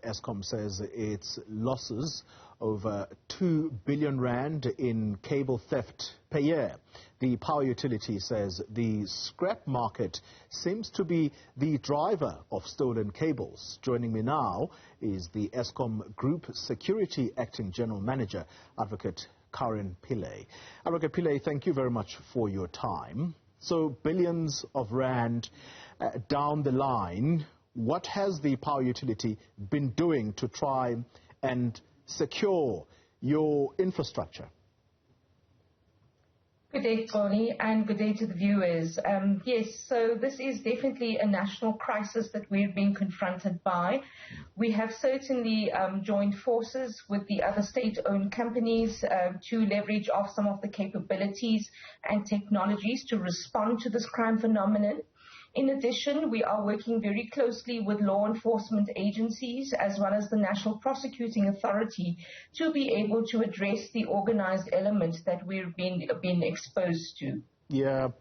Eskom says its losses over 2 billion rand in cable theft per year. The power utility says the scrap market seems to be the driver of stolen cables. Joining me now is the Eskom Group Security Acting General Manager, Advocate Pillay. Advocate Pillay, thank you very much for your time. So billions of rand down the line, what has the power utility been doing to try and secure your infrastructure? Good day, Tony, and good day to the viewers. Yes, so this is definitely a national crisis that we're being confronted by. We have certainly joined forces with the other state-owned companies to leverage off some of the capabilities and technologies to respond to this crime phenomenon. In addition, we are working very closely with law enforcement agencies as well as the National Prosecuting Authority to be able to address the organized elements that we've been exposed to. Yeah.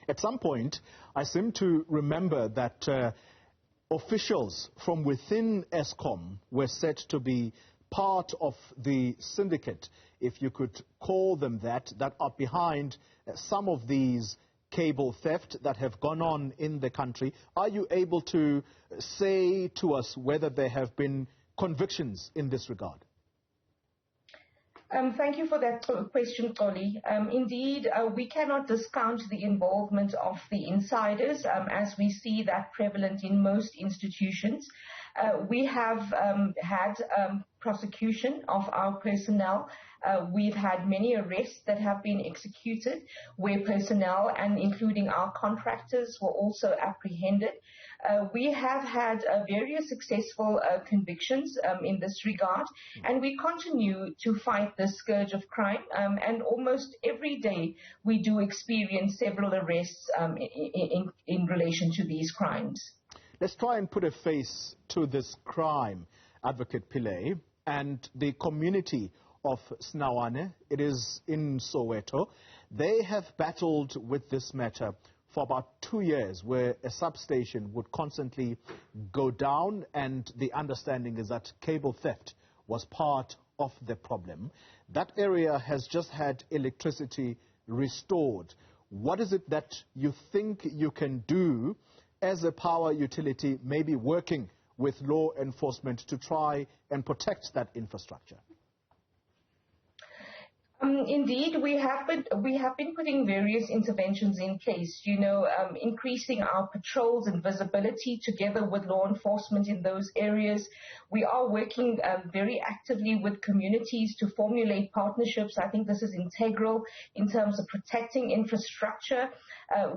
At some point, I seem to remember that officials from within Eskom were said to be part of the syndicate, if you could call them that are behind some of these cable theft that have gone on in the country. Are you able to say to us whether there have been convictions in this regard? Thank you for that question, Tolly. Indeed, we cannot discount the involvement of the insiders as we see that prevalent in most institutions. We have had prosecution of our personnel. We've had many arrests that have been executed where personnel and including our contractors were also apprehended. We have had various successful convictions in this regard, and we continue to fight this scourge of crime, and almost every day we do experience several arrests in relation to these crimes. Let's try and put a face to this crime, Advocate Pillay, and the community of Snawane. It is in Soweto. They have battled with this matter for about 2 years, where a substation would constantly go down, and the understanding is that cable theft was part of the problem. That area has just had electricity restored. What is it that you think you can do as a power utility, maybe working with law enforcement to try and protect that infrastructure? Indeed, we have been putting various interventions in place, increasing our patrols and visibility together with law enforcement in those areas. We are working very actively with communities to formulate partnerships. I think this is integral in terms of protecting infrastructure.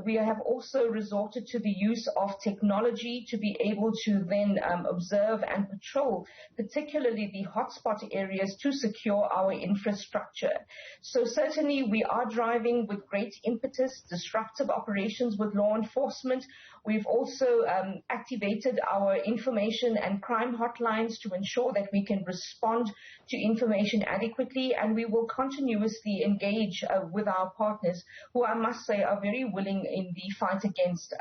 We have also resorted to the use of technology to be able to then observe and patrol, particularly the hotspot areas, to secure our infrastructure. So certainly we are driving with great impetus disruptive operations with law enforcement. We've also activated our information and crime hotlines to ensure that we can respond to information adequately, and we will continuously engage with our partners, who I must say are very willing in the fight against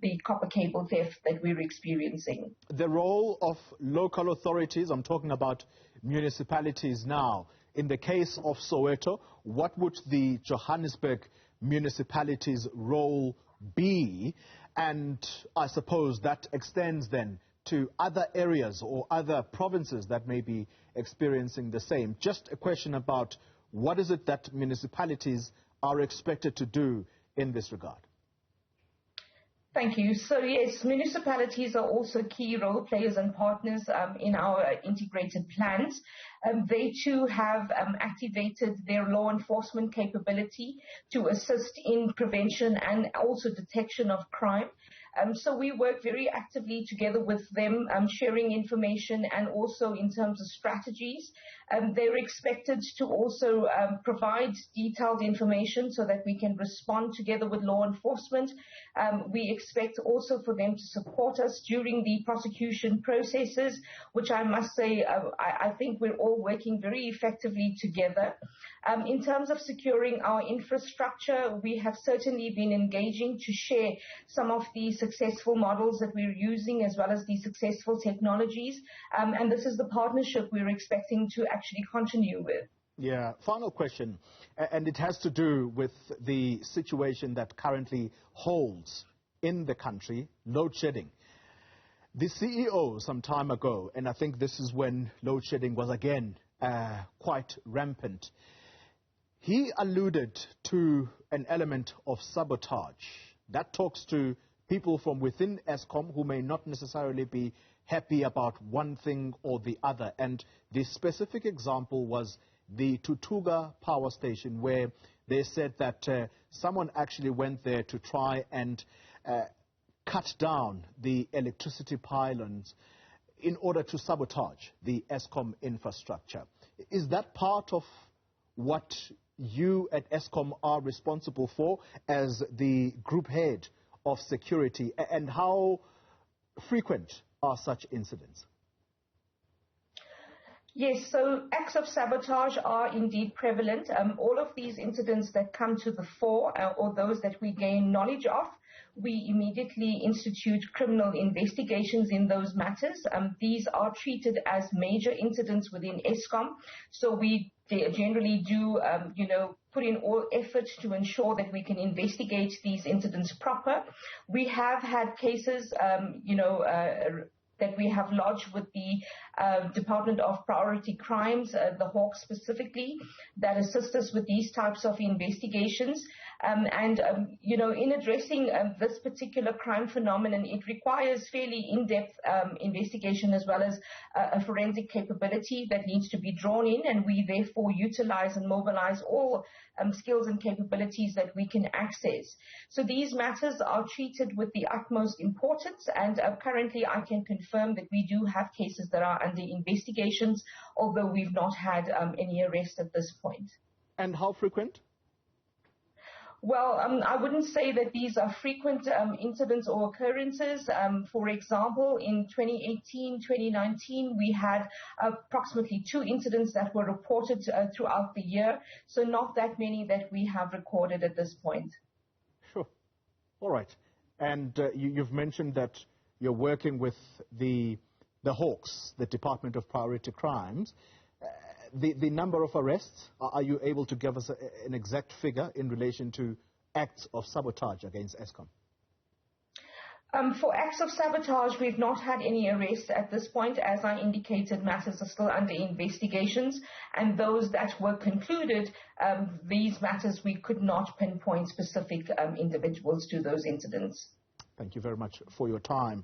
the copper cable theft that we're experiencing. The role of local authorities, I'm talking about municipalities now. In the case of Soweto, what would the Johannesburg municipality's role be? And I suppose that extends then to other areas or other provinces that may be experiencing the same. Just a question about what is it that municipalities are expected to do in this regard? Thank you. So yes, municipalities are also key role players and partners in our integrated plans. They too have activated their law enforcement capability to assist in prevention and also detection of crime. So we work very actively together with them, sharing information and also in terms of strategies. They're expected to also provide detailed information so that we can respond together with law enforcement. We expect also for them to support us during the prosecution processes, which I must say, I think we're all working very effectively together. In terms of securing our infrastructure, we have certainly been engaging to share some of the successful models that we're using as well as the successful technologies. And this is the partnership we're expecting to actually continue with. Yeah, final question, and it has to do with the situation that currently holds in the country, load shedding. The CEO some time ago, and I think this is when load shedding was again quite rampant, he alluded to an element of sabotage. That talks to people from within Eskom who may not necessarily be happy about one thing or the other. And the specific example was the Tutuga power station, where they said that someone actually went there to try and cut down the electricity pylons in order to sabotage the Eskom infrastructure. Is that part of what you at Eskom are responsible for as the group head of security, and how frequent are such incidents? Yes, so acts of sabotage are indeed prevalent. All of these incidents that come to the fore, or those that we gain knowledge of, we immediately institute criminal investigations in those matters. These are treated as major incidents within Eskom, so we generally do, put in all effort to ensure that we can investigate these incidents proper. We have had cases, that we have lodged with the Department of Priority Crimes, the Hawks specifically, that assist us with these types of investigations. In addressing this particular crime phenomenon, it requires fairly in-depth investigation as well as a forensic capability that needs to be drawn in, and we therefore utilize and mobilize all skills and capabilities that we can access. So these matters are treated with the utmost importance, and currently I can confirm that we do have cases that are under investigations, although we've not had any arrest at this point. And how frequent? Well, I wouldn't say that these are frequent incidents or occurrences. For example, in 2018, 2019, we had approximately 2 incidents that were reported throughout the year, so not that many that we have recorded at this point. Sure. All right. And you've mentioned that you're working with the Hawks, the Department of Priority Crimes. The number of arrests, are you able to give us an exact figure in relation to acts of sabotage against Eskom? For acts of sabotage, we've not had any arrests at this point. As I indicated, matters are still under investigations, and those that were concluded, these matters, we could not pinpoint specific individuals to those incidents. Thank you very much for your time.